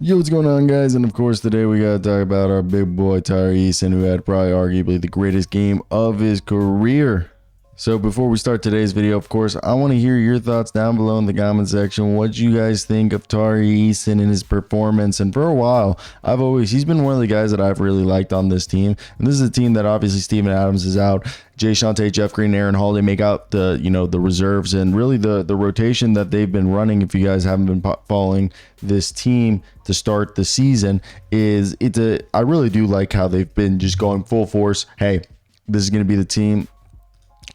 Yo, what's going on, guys? And of course, today we got to talk about our big boy Tari Eason, who had probably arguably the greatest game of his career. So before we start today's video, of course, I want to hear your thoughts down below in the comment section. What you guys think of Tari Eason and his performance? And for a while, he's been one of the guys that I've really liked on this team. And this is a team that obviously Steven Adams is out. Jay Shante, Jeff Green, and Aaron Holiday make out the reserves, and really the rotation that they've been running. If you guys haven't been following this team to start the season, I really do like how they've been just going full force. Hey, this is going to be the team.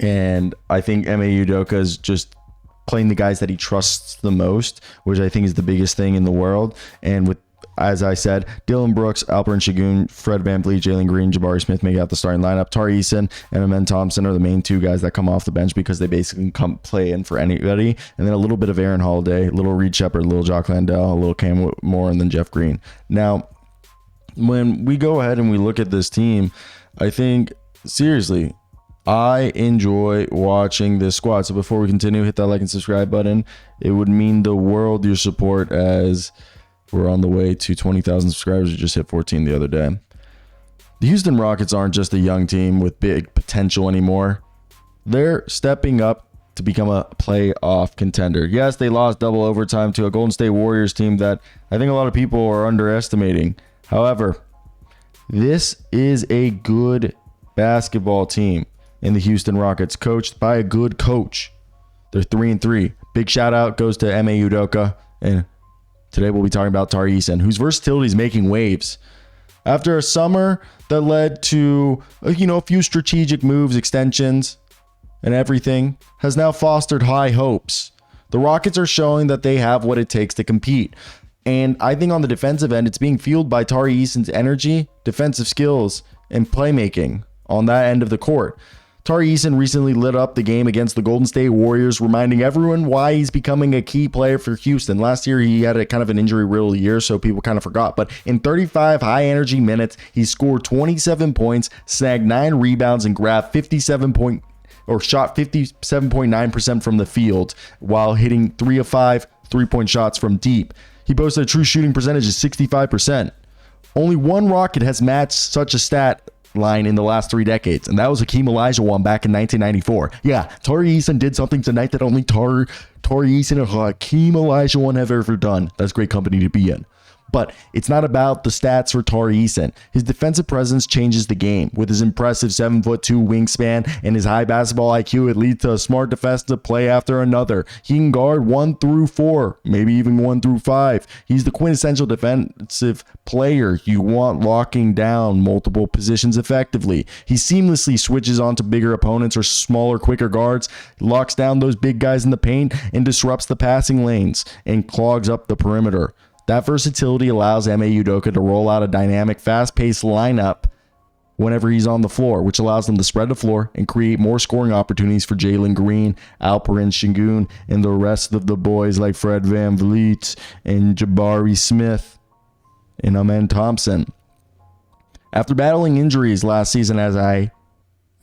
And I think Ime Udoka is just playing the guys that he trusts the most, which I think is the biggest thing in the world. And with, as I said, Dylan Brooks, Alperen Sengun, Fred VanVleet, Jalen Green, Jabari Smith make out the starting lineup. Tari Eason and Amen Thompson are the main two guys that come off the bench because they basically come play in for anybody. And then a little bit of Aaron Holiday, a little Reed Shepard, a little Jock Landale, a little Cam Whitmore, and then Jeff Green. Now, when we go ahead and we look at this team, I think, seriously, I enjoy watching this squad. So before we continue, hit that like and subscribe button. It would mean the world, your support, as we're on the way to 20,000 subscribers. We just hit 14 the other day. The Houston Rockets aren't just a young team with big potential anymore. They're stepping up to become a playoff contender. Yes, they lost double overtime to a Golden State Warriors team that I think a lot of people are underestimating. However, this is a good basketball team in the Houston Rockets, coached by a good coach. They're 3-3. Big shout out goes to Ime Udoka. And today we'll be talking about Tari Eason, whose versatility is making waves. After a summer that led to a few strategic moves, extensions, and everything, has now fostered high hopes. The Rockets are showing that they have what it takes to compete. And I think on the defensive end, it's being fueled by Tari Eason's energy, defensive skills, and playmaking on that end of the court. Tari Eason recently lit up the game against the Golden State Warriors, reminding everyone why he's becoming a key player for Houston. Last year, he had a kind of an injury-riddled year, so people kind of forgot. But in 35 high-energy minutes, he scored 27 points, snagged 9 rebounds, and shot 57.9% from the field while hitting 3 of 5 3-point shots from deep. He boasted a true shooting percentage of 65%. Only one Rocket has matched such a stat line in the last 3 decades, and that was Hakeem Olajuwon back in 1994. Yeah, Tari Eason did something tonight that only Tari Eason and Hakeem Olajuwon have ever done. That's great company to be in. But it's not about the stats for Tari Eason. His defensive presence changes the game. With his impressive 7'2" wingspan and his high basketball IQ, it leads to a smart defensive play after another. He can guard 1 through 4, maybe even 1 through 5. He's the quintessential defensive player you want, locking down multiple positions effectively. He seamlessly switches onto bigger opponents or smaller, quicker guards, locks down those big guys in the paint, and disrupts the passing lanes and clogs up the perimeter. That versatility allows Ime Udoka to roll out a dynamic, fast-paced lineup whenever he's on the floor, which allows them to spread the floor and create more scoring opportunities for Jalen Green, Alperen Sengun, and the rest of the boys like Fred VanVleet and Jabari Smith and Amen Thompson. After battling injuries last season, as I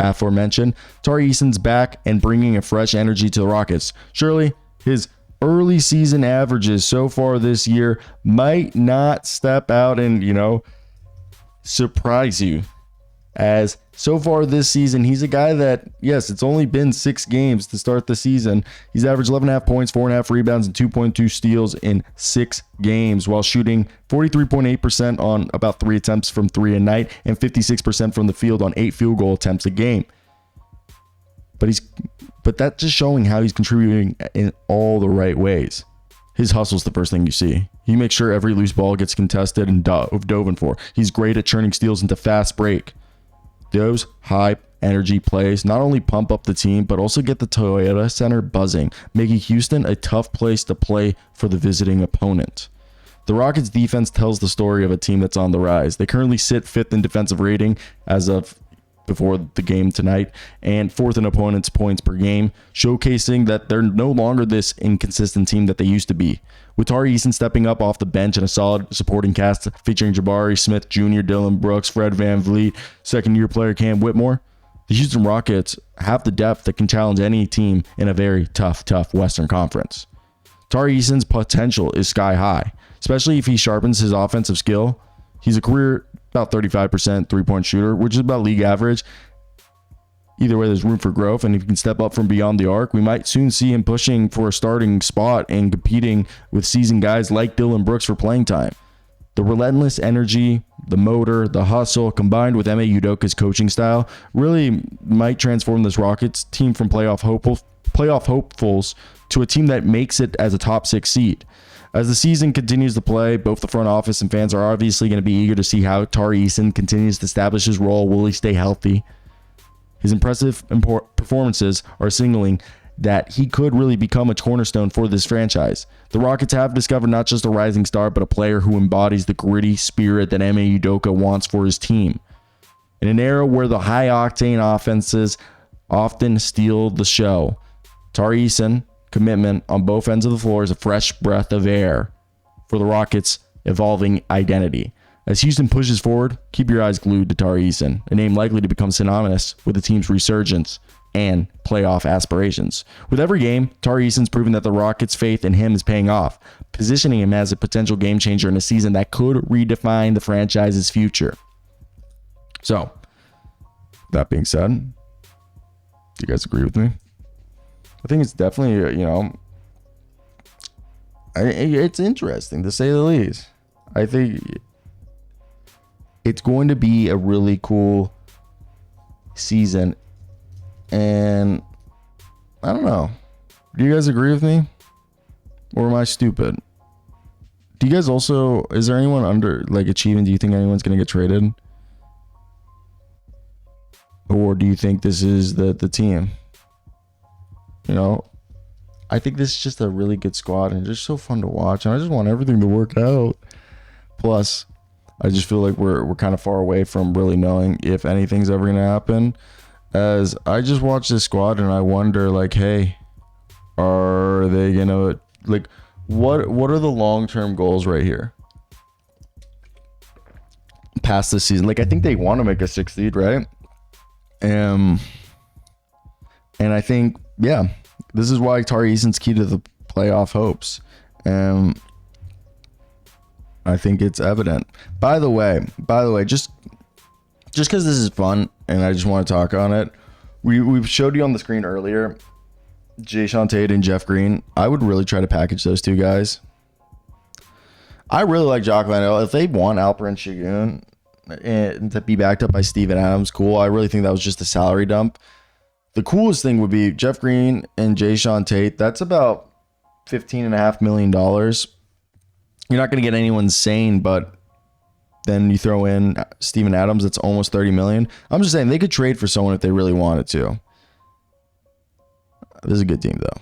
aforementioned, Tari Eason's back and bringing a fresh energy to the Rockets. Surely, his early season averages so far this year might not step out and, surprise you. As so far this season, he's a guy that, yes, it's only been 6 games to start the season. He's averaged 11.5 points, 4.5 rebounds, and 2.2 steals in 6 games while shooting 43.8% on about 3 attempts from 3 a night and 56% from the field on 8 field goal attempts a game. But that's just showing how he's contributing in all the right ways. His hustle's the first thing you see. He makes sure every loose ball gets contested and dove in for. He's great at churning steals into fast break. Those high energy plays not only pump up the team, but also get the Toyota Center buzzing, making Houston a tough place to play for the visiting opponent. The Rockets defense tells the story of a team that's on the rise. They currently sit 5th in defensive rating as of before the game tonight, and 4th in opponents' points per game, showcasing that they're no longer this inconsistent team that they used to be. With Tari Eason stepping up off the bench and a solid supporting cast featuring Jabari Smith Jr., Dylan Brooks, Fred VanVleet, second-year player Cam Whitmore, the Houston Rockets have the depth that can challenge any team in a very tough Western Conference. Tari Eason's potential is sky high. especially if he sharpens his offensive skill. He's a career about 35% three-point shooter, which is about league average. Either way, there's room for growth, and if he can step up from beyond the arc, we might soon see him pushing for a starting spot and competing with seasoned guys like Dillon Brooks for playing time. The relentless energy, the motor, the hustle, combined with Ime Udoka's coaching style, really might transform this Rockets team from playoff hopefuls to a team that makes it as a top 6 seed. As the season continues to play, both the front office and fans are obviously going to be eager to see how Tari Eason continues to establish his role. Will he stay healthy? His impressive performances are signaling that he could really become a cornerstone for this franchise. The Rockets have discovered not just a rising star, but a player who embodies the gritty spirit that Ime Udoka wants for his team. In an era where the high-octane offenses often steal the show, Tari Eason commitment on both ends of the floor is a fresh breath of air for the Rockets' evolving identity. As Houston pushes forward, keep your eyes glued to Tari Eason, a name likely to become synonymous with the team's resurgence and playoff aspirations. With every game, Tari Eason's proven that the Rockets' faith in him is paying off, positioning him as a potential game changer in a season that could redefine the franchise's future. So, that being said, do you guys agree with me? I think it's definitely, it's interesting to say the least. I think it's going to be a really cool season. And I don't know. Do you guys agree with me? Or am I stupid? Do you guys also, is there anyone under achieving? Do you think anyone's going to get traded? Or do you think this is the team? I think this is just a really good squad and just so fun to watch. And I just want everything to work out. Plus, I just feel like we're kind of far away from really knowing if anything's ever going to happen. As I just watch this squad and I wonder, hey, are they going to, what are the long-term goals right here? Past this season. I think they want to make a 6th seed, right? And I think, yeah, this is why Tari Eason's key to the playoff hopes. I think it's evident. By the way, just because this is fun and I just want to talk on it, we showed you on the screen earlier, Jae'Sean Tate and Jeff Green. I would really try to package those two guys. I really like Jock Landale. If they want Alperen Şengün and to be backed up by Steven Adams, cool. I really think that was just a salary dump. The coolest thing would be Jeff Green and Jae'Sean Tate. That's about $15.5 million. You're not going to get anyone sane, but then you throw in Steven Adams, that's almost $30 million. I'm just saying they could trade for someone if they really wanted to. This is a good team, though.